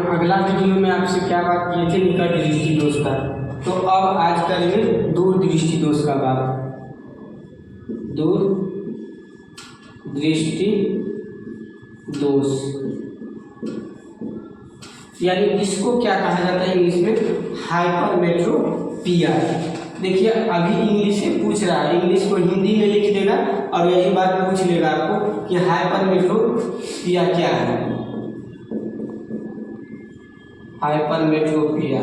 अगला वीडियो में आपसे क्या बात किए थे, निकट दृष्टि दोष का। तो अब आज करेंगे दूर दृष्टि दोष का बात। दूर दृष्टि दोष यानी इसको क्या कहा जाता है इंग्लिश में, हाइपरमेट्रोपिया। देखिए अभी इंग्लिश से पूछ रहा है, इंग्लिश को हिंदी में लिख देगा और यही बात पूछ लेगा आपको कि हाइपरमेट्रोपिया क्या है। हाइपरमेट्रोपिया,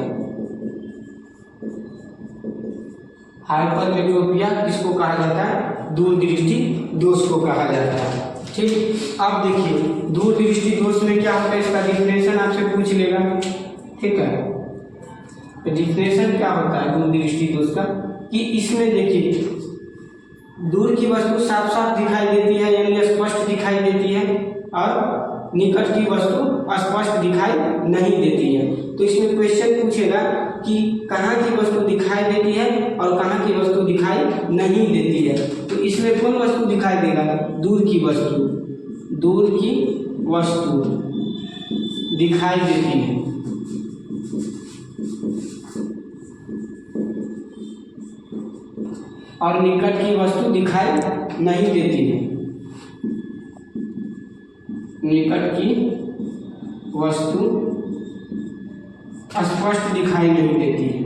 हाइपरमेट्रोपिया किसको कहा जाता है, दूरदृष्टि दोष को कहा जाता है। ठीक, अब देखिए दूरदृष्टि दोष में क्या होता है, इसका डिफिनेशन आपसे पूछ लेगा। ठीक है, तो डिफिनेशन क्या होता है दूरदृष्टि दोष का, कि इसमें देखिए दूर की वस्तु साफ साफ दिखाई देती है यानी स्पष्ट दिखाई देती है और निकट की वस्तु अस्पष्ट दिखाई नहीं देती है। तो इसमें क्वेश्चन पूछेगा कि कहाँ की वस्तु दिखाई देती है और कहाँ की वस्तु दिखाई नहीं देती है। तो इसमें कौन वस्तु दिखाई देगा, दूर की वस्तु, दूर की वस्तु दिखाई देती है और निकट की वस्तु दिखाई नहीं देती है। निकट की वस्तु स्पष्ट दिखाई नहीं देती है।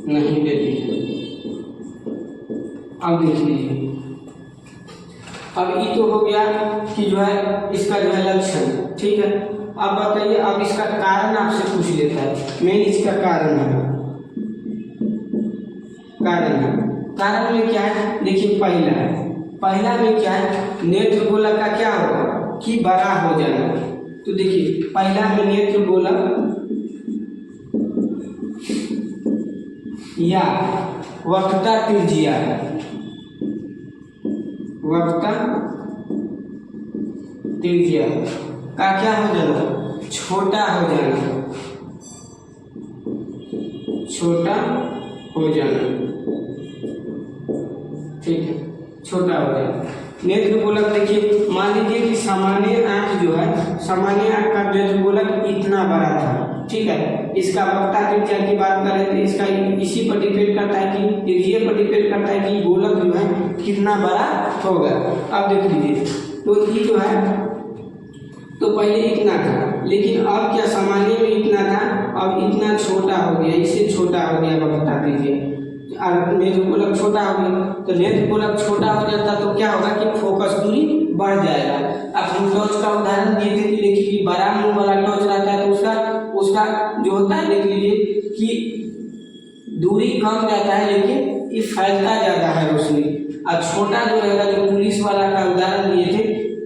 नहीं देती है। अब देख लीजिए, अब ये तो हो गया कि जो है इसका जो है लक्षण। ठीक है, अब बताइए, अब इसका कारण आपसे पूछ लेता है, मेन इसका कारण है। कारण में क्या है, देखिए पहला में क्या है, नेत्र गोलक का क्या होगा कि बड़ा हो जाना। तो देखिए पहला में नेत्र गोलक या वक्रता त्रिज्या, वक्रता त्रिज्या का क्या हो जाना, छोटा हो जाना, छोटा हो जाना। ठीक है, छोटा हो जाए। नेत्र गोलक देखिए, मान लीजिए कि सामान्य आंख जो है, सामान्य आंख का नेत्र गोलक इतना बड़ा था। ठीक है, इसका वक्रता त्रिज्या की बात करें तो इसका इसी पर डिपेंड करता है कि त्रिज्या पर डिपेंड करता है कि गोलक जो है कितना बड़ा होगा। अब देख लीजिए, तो ये जो है तो पहले इतना था, लेकिन अब क्या सामान्य में इतना था, अब इतना छोटा हो गया, इससे छोटा हो गया वक्रता त्रिज्या और नेत्र गोलक छोटा हो गया। तो नेत्र गोलक छोटा हो जाता तो क्या होगा कि फोकस दूरी बढ़ जाएगा। अब हम टॉर्च का उदाहरण दिए थे कि देखिए कि बड़ा मुंह वाला टॉर्च रहता है तो उसका जो होता है, देख लीजिए कि दूरी कम जाता है लेकिन ये फैलता ज़्यादा है रोशनी। और छोटा जो रहेगा, जो पुलिस वाला का उदाहरण दिए थे,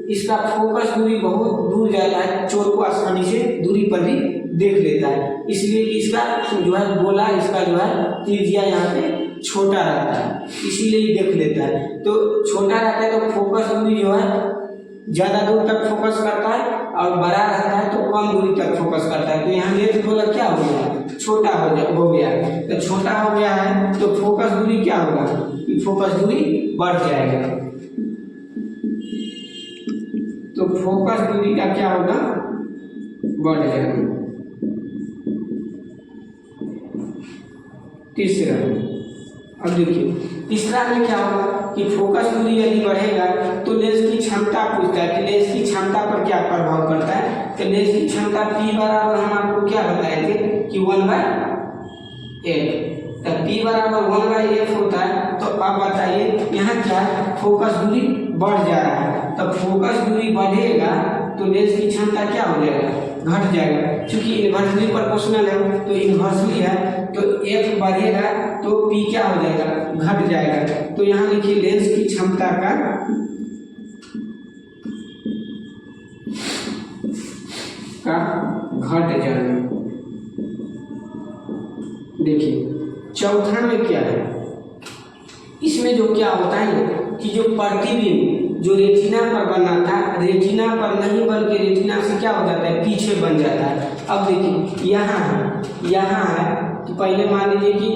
इसका फोकस दूरी बहुत दूर जाता है, चोर को आसानी से दूरी पर भी देख लेता है। इसलिए इसका जो है गोला, इसका जो है त्रिज्या यहाँ पे छोटा रहता है, इसीलिए देख लेता है। तो छोटा रहता है तो फोकस दूरी जो है ज़्यादा दूर तक फोकस करता है और बड़ा रहता है तो कम दूरी तक फोकस करता है। तो यहाँ नेत्र गोलक क्या हो गया, छोटा हो गया। तो छोटा हो गया है तो फोकस दूरी क्या होगा, फोकस दूरी बढ़ जाएगा। तो फोकस दूरी का क्या होगा, बढ़ जाएगा। तीसरा, अब देखिए तीसरा में क्या होगा कि फोकस दूरी यदि बढ़ेगा तो लेंस की क्षमता पूछता है कि लेंस की क्षमता पर क्या प्रभाव पड़ता है। तो लेंस की क्षमता P बराबर हम आपको क्या बताए थे कि 1/f। तो P बराबर 1/f होता है। तो अब बताइए यहाँ क्या फोकस दूरी बढ़ जा रहा है, तो फोकस दूरी बढ़ेगा तो लेंस की क्षमता क्या हो जाएगा, घट जाएगा। चूंकि इन्वर्सली प्रोपोर्शनल है तो इन्वर्सली है, तो f बढ़ेगा तो p क्या हो जाएगा, घट जाएगा। तो यहाँ लिखिए लेंस की क्षमता का घट जाना। देखिए चौथा में क्या है, इसमें जो क्या होता है कि जो प्रतिबिंब जो रेटिना पर बना था, रेटिना पर नहीं बल्कि रेटिना से क्या हो जाता है, पीछे बन जाता है। अब देखिए यहाँ है तो पहले मान लीजिए कि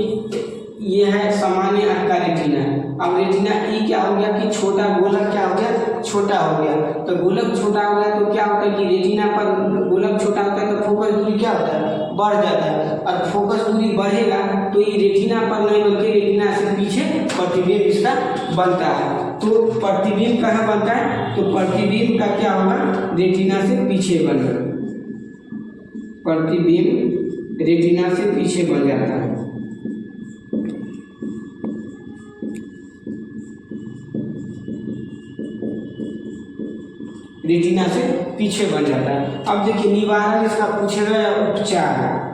ये है सामान्य आंख का रेटिना। अब रेटिना ई क्या हो गया कि छोटा गोलक क्या हो गया, छोटा हो गया। तो गोलक छोटा हो गया तो क्या होता है कि रेटिना पर गोलक छोटा होता है तो फोकस दूरी क्या होता है, बढ़ जाता है। और फोकस दूरी बढ़ेगा तो ये रेटिना पर नहीं बल्कि रेटिना से पीछे प्रतिबिंब इसका बनता है। तो प्रतिबिंब कहाँ बनता है, तो प्रतिबिंब का क्या होगा, रेटिना से पीछे बनेगा, प्रतिबिंब रेटिना से पीछे बन जाता है। रेटिना से पीछे बन जाता है। अब देखिए निवारण इसका पूछेगा या उपचार।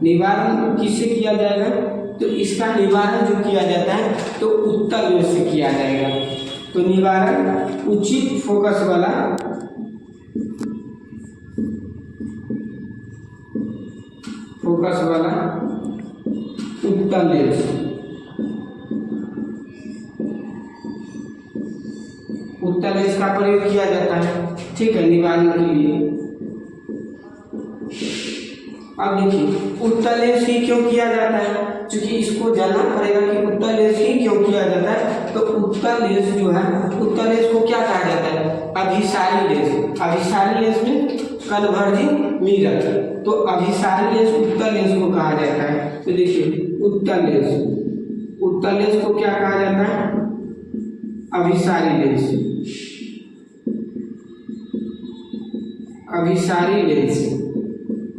निवारण किससे किया जाएगा, तो इसका निवारण जो किया जाता है तो उत्तल लेंस से किया जाएगा। तो निवारण उचित फोकस वाला उत्तल लेंस, उत्तल लेंस का प्रयोग किया जाता है, ठीक है, निवारण के लिए। अब देखिए उत्तल लेंस ही क्यों किया जाता है, क्योंकि इसको जानना पड़ेगा कि उत्तल लेंस ही क्यों किया जाता है। तो उत्तल लेंस जो है, उत्तल लेंस को क्या कहा जाता है, अभिसारी लेंस। अभिसारी लेंस में कन्वर्जिंग मिरर, तो अभिसारी लेंस उत्तल लेंस को कहा जाता है। तो देखिए उत्तल लेंस को क्या कहा जाता है, अभिसारी लेंस।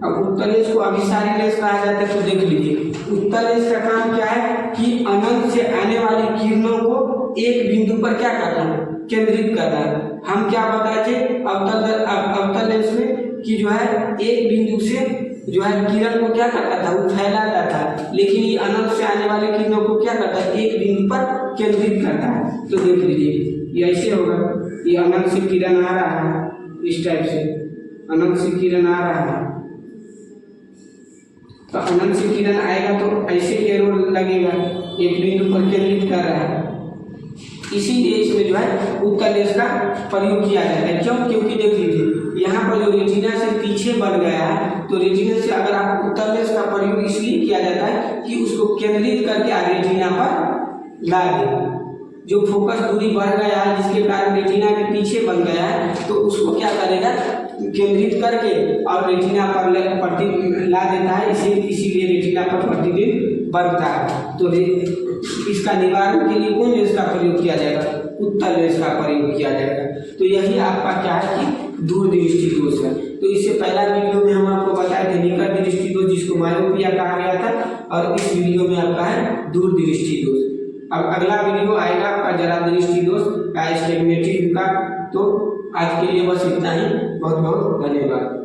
अब उत्तल लेंस को अभिसारी लेंस कहा जाता है। तो देख लीजिए उत्तल लेंस का काम क्या है कि अनंत से आने वाली किरणों को एक बिंदु पर क्या करता है, केंद्रित करता है। हम क्या बताए थे अवतल लेंस में कि जो है एक बिंदु से जो है किरण को क्या करता था, वो फैलाता था, लेकिन ये अनंत से आने वाले किरणों को क्या करता है, एक बिंदु पर केंद्रित करता है। तो देख लीजिए ये ऐसे होगा, ये अनंत से किरण आ रहा है, इस टाइप से अनंत से किरण आ रहा है। तो अनंत से किरण आएगा तो ऐसे एरो लगेगा, एक बिंदु पर केंद्रित कर रहा है। इसीलिए इसमें जो है उत्तल लेंस का प्रयोग किया जाता है। क्यों, क्योंकि देख लीजिए यहाँ पर जो रेटिना से पीछे बन गया है, तो रेटिना से अगर आप उत्तल लेंस का प्रयोग इसलिए किया जाता है कि उसको केंद्रित करके रेटिना पर ला दे। जो फोकस दूरी बढ़ गया है जिसके कारण रेटिना के पीछे बन गया है, तो उसको क्या करेगा, केंद्रित करके और रेटिना पर ला देता है। इसीलिए रेटिना पर प्रतिबिंब बनता है। तो इसका निवारण के लिए कौन लेंस का प्रयोग किया जाएगा, उत्तल लेंस का प्रयोग किया जाएगा। तो यही आपका क्या है कि दूरदृष्टि दोष है। तो इससे पहला वीडियो में हम आपको बताए थे निकट दृष्टि दोष, जिसको मायोपिया कहा गया था, और इस वीडियो में आपका है दूरदृष्टि दोष। अब अगला वीडियो आएगा आपका जरा दृष्टि दोष का, स्टेगमेटिव का। तो आज के लिए बस इतना ही, बहुत बहुत धन्यवाद।